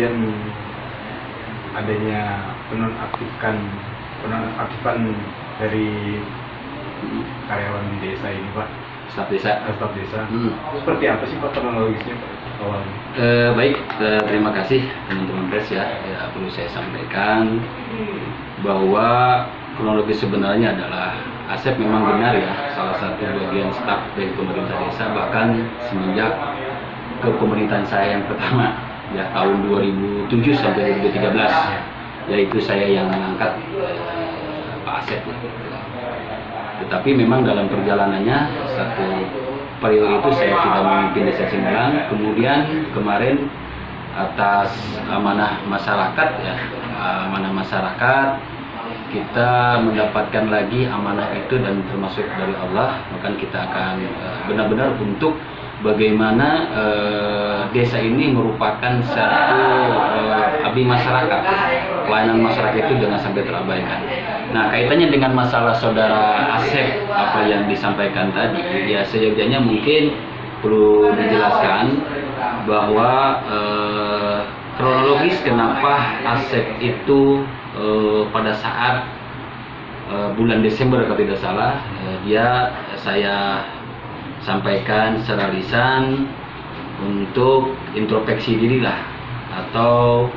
kejadian adanya penonaktifan dari karyawan desa ini, Pak? Staf desa. Staf desa. Seperti apa sih Pak kronologisnya, Pak, awalnya? Baik, terima kasih teman-teman pers ya. Perlu saya sampaikan bahwa kronologis sebenarnya adalah Asep memang benar ya, salah satu bagian staf dari pemerintah desa, bahkan semenjak kepemerintahan saya yang pertama ya tahun 2007 sampai 2013, yaitu saya yang mengangkat Pak Asep. Tetapi memang dalam perjalanannya satu periode itu saya tidak memimpin desa Cimulang. Kemudian kemarin atas amanah masyarakat ya, kita mendapatkan lagi amanah itu dan termasuk dari Allah, maka kita akan benar-benar untuk bagaimana desa ini merupakan satu abdi masyarakat, pelayanan masyarakat itu jangan sampai terabaikan. Nah, kaitannya dengan masalah saudara Asep apa yang disampaikan tadi, ya sejujurnya mungkin perlu dijelaskan bahwa kronologis kenapa Asep itu pada saat bulan Desember kalau tidak salah, saya sampaikan secara lisan untuk introspeksi diri lah, atau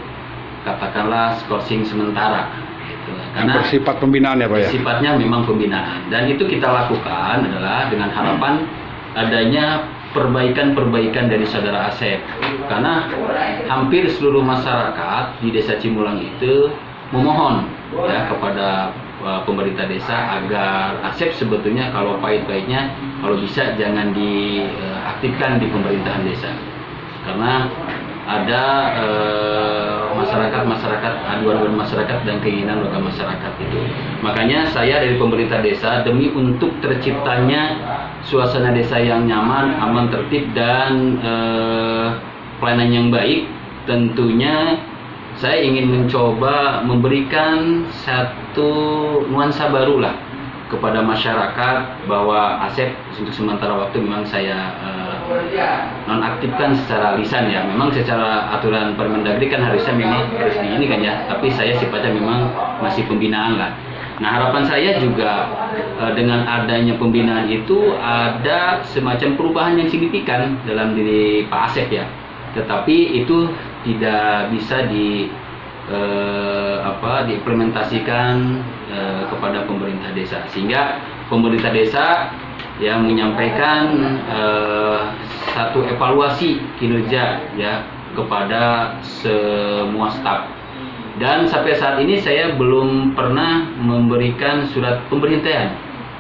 katakanlah skorsing sementara gitu. Karena bersifat pembinaan ya Pak ya? Sifatnya memang pembinaan, dan itu kita lakukan adalah dengan harapan adanya perbaikan dari saudara Asep, karena hampir seluruh masyarakat di desa Cimulang itu memohon ya kepada pemerintah desa agar Asep sebetulnya kalau pahit-pahitnya kalau bisa jangan diaktifkan di pemerintahan desa, karena ada aduan masyarakat dan keinginan warga masyarakat itu. Makanya saya dari pemerintah desa, demi untuk terciptanya suasana desa yang nyaman, aman, tertib, dan pelayanan yang baik, tentunya saya ingin mencoba memberikan satu nuansa baru lah kepada masyarakat, bahwa Asep untuk sementara waktu memang saya nonaktifkan secara lisan ya. Memang secara aturan Permendagri kan harusnya memang harus di ini kan ya, tapi saya sifatnya memang masih pembinaan lah. Nah, harapan saya juga dengan adanya pembinaan itu ada semacam perubahan yang signifikan dalam diri Pak Asep ya. Tetapi itu tidak bisa diimplementasikan kepada pemerintah desa, sehingga pemerintah desa yang menyampaikan satu evaluasi kinerja ya kepada semua staf. Dan sampai saat ini saya belum pernah memberikan surat pemberhentian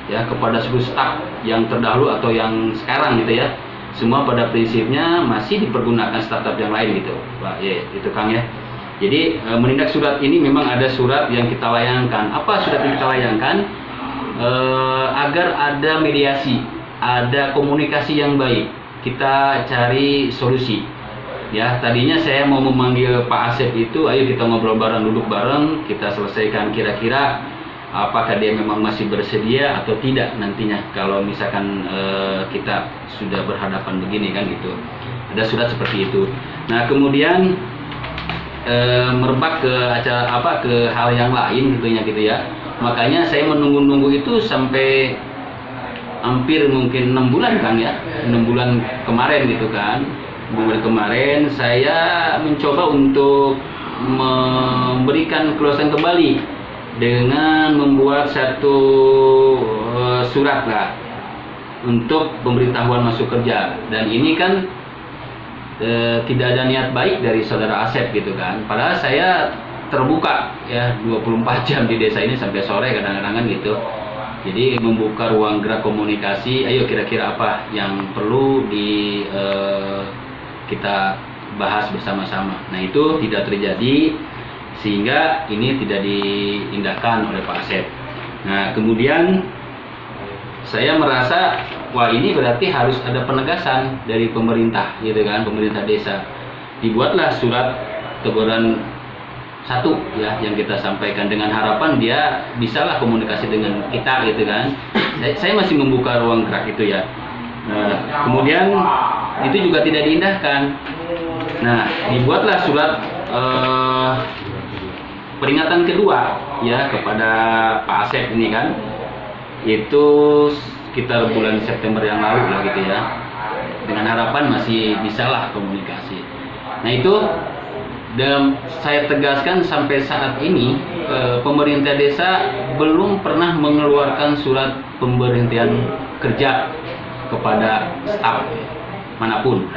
ya kepada seluruh staf yang terdahulu atau yang sekarang gitu ya. Semua pada prinsipnya masih dipergunakan staf-staf yang lain gitu, Pak. Ya, itu Kang ya. Jadi menindak surat ini memang ada surat yang kita layangkan. Apa surat yang kita layangkan? Agar ada mediasi, ada komunikasi yang baik. Kita cari solusi. Ya, tadinya saya mau memanggil Pak Asep itu, ayo kita ngobrol bareng, duduk bareng, kita selesaikan kira-kira apakah dia memang masih bersedia atau tidak nantinya kalau misalkan kita sudah berhadapan begini kan gitu. Ada surat seperti itu. Nah, kemudian merebak ke hal yang lain gitu ya. Makanya saya menunggu itu sampai hampir mungkin 6 bulan Kang ya. 6 bulan kemarin gitu kan. Bulan kemarin saya mencoba untuk memberikan closing kembali dengan membuat satu surat lah untuk pemberitahuan masuk kerja. Dan ini kan tidak ada niat baik dari saudara Asep gitu kan. Padahal saya terbuka ya 24 jam di desa ini sampai sore kadang-kadang gitu. Jadi membuka ruang gerak komunikasi, ayo kira-kira apa yang perlu kita bahas bersama-sama. Nah, itu tidak terjadi, sehingga ini tidak diindahkan oleh Pak Asep. Nah, kemudian saya merasa, wah ini berarti harus ada penegasan dari pemerintah gitu kan, pemerintah desa. Dibuatlah surat teguran 1 ya yang kita sampaikan, dengan harapan dia bisalah komunikasi dengan kita gitu kan. Saya masih membuka ruang gerak itu ya. Nah, kemudian itu juga tidak diindahkan. Nah, dibuatlah surat peringatan kedua ya kepada Pak Asep ini kan, itu sekitar bulan September yang lalu lah gitu ya, dengan harapan masih bisalah komunikasi. Nah itu, dan saya tegaskan sampai saat ini pemerintah desa belum pernah mengeluarkan surat pemberhentian kerja kepada staf manapun,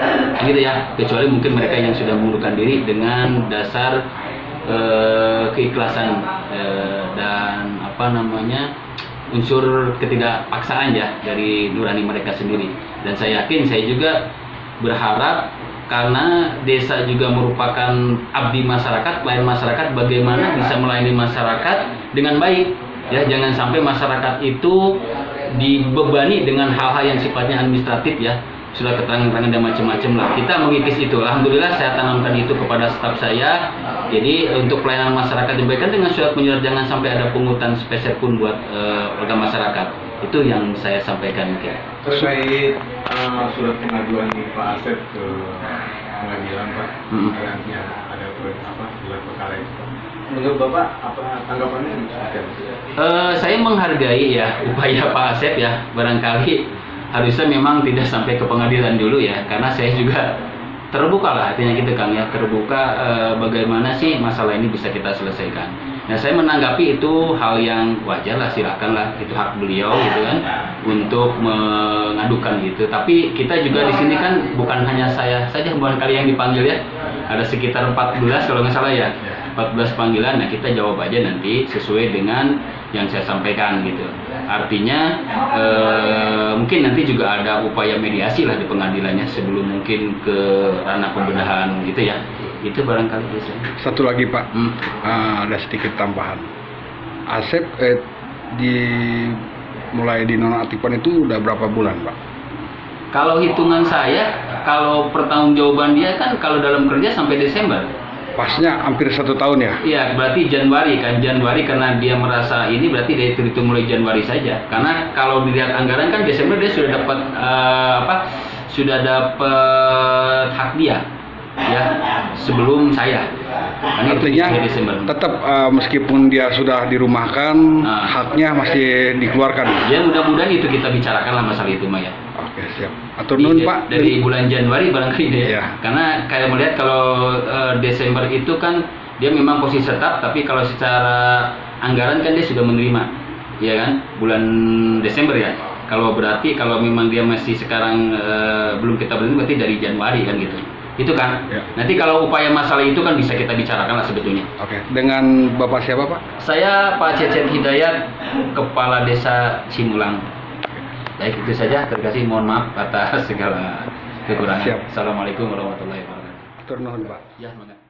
gitu ya, kecuali mungkin mereka yang sudah mengundurkan diri dengan dasar keikhlasan dan apa namanya, unsur ketidakpaksaan ya dari nurani mereka sendiri. Dan saya yakin, saya juga berharap, karena desa juga merupakan abdi masyarakat, pelayan masyarakat, bagaimana bisa melayani masyarakat dengan baik ya, jangan sampai masyarakat itu dibebani dengan hal-hal yang sifatnya administratif ya, sudah keterangan-keterangan dan macam-macam lah. Kita mengikis itu, alhamdulillah saya tanamkan itu kepada staf saya. Jadi untuk pelayanan masyarakat diberikan dengan surat menyurat, jangan sampai ada pungutan spesial pun buat warga masyarakat. Itu yang saya sampaikan mungkin. Terkait surat pengaduan Pak Asep ke pengadilan Pak, nantinya ada gelar perkara itu. Menurut Bapak apa tanggapannya? Saya menghargai ya upaya Pak Asep ya, barangkali harusnya memang tidak sampai ke pengadilan dulu ya, karena saya juga terbuka lah, artinya gitu Kang ya, terbuka bagaimana sih masalah ini bisa kita selesaikan. Nah saya menanggapi itu hal yang wajar lah, silakan lah, itu hak beliau gitu kan untuk mengadukan gitu. Tapi kita juga di sini kan bukan hanya saya saja, bukan kali yang dipanggil ya, ada sekitar 14 kalau nggak salah ya, 14 panggilan. Nah kita jawab aja nanti sesuai dengan yang saya sampaikan gitu. Artinya mungkin nanti juga ada upaya mediasi lah di pengadilannya sebelum mungkin ke ranah pembenahan gitu ya. Itu barangkali bisa. Satu lagi Pak, ada sedikit tambahan. Asep mulai dinonaktifkan itu udah berapa bulan Pak? Kalau hitungan saya, kalau pertanggungjawaban dia kan kalau dalam kerja sampai Desember. Pasnya hampir 1 tahun ya? Iya, berarti Januari kan, Januari karena dia merasa ini berarti dari itu mulai Januari saja. Karena kalau dilihat anggaran kan Desember dia sudah dapat sudah dapat hak dia ya sebelum saya. Karena artinya Desember. Tetap meskipun dia sudah dirumahkan, haknya masih dikeluarkan. Ya mudah-mudahan itu kita bicarakan lah masalah itu Maya. Oke siap. Atur nuhun Pak. Dari bulan Januari barangkali deh. Iya. Karena kayak melihat kalau Desember itu kan dia memang posisi tetap, tapi kalau secara anggaran kan dia sudah menerima, ya kan? Bulan Desember ya. Kalau berarti kalau memang dia masih sekarang belum kita berhenti, berarti dari Januari kan gitu. Itu kan. Ya. Nanti kalau upaya masalah itu kan bisa kita bicarakan lah sebetulnya. Oke. Dengan Bapak siapa Pak? Saya Pak Cecep Hidayat, Kepala Desa Cimulang. Baik, itu saja. Terima kasih, mohon maaf atas segala kekurangan. Siap. Assalamualaikum warahmatullahi wabarakatuh. Atur nuhun Pak. Ya, makasih.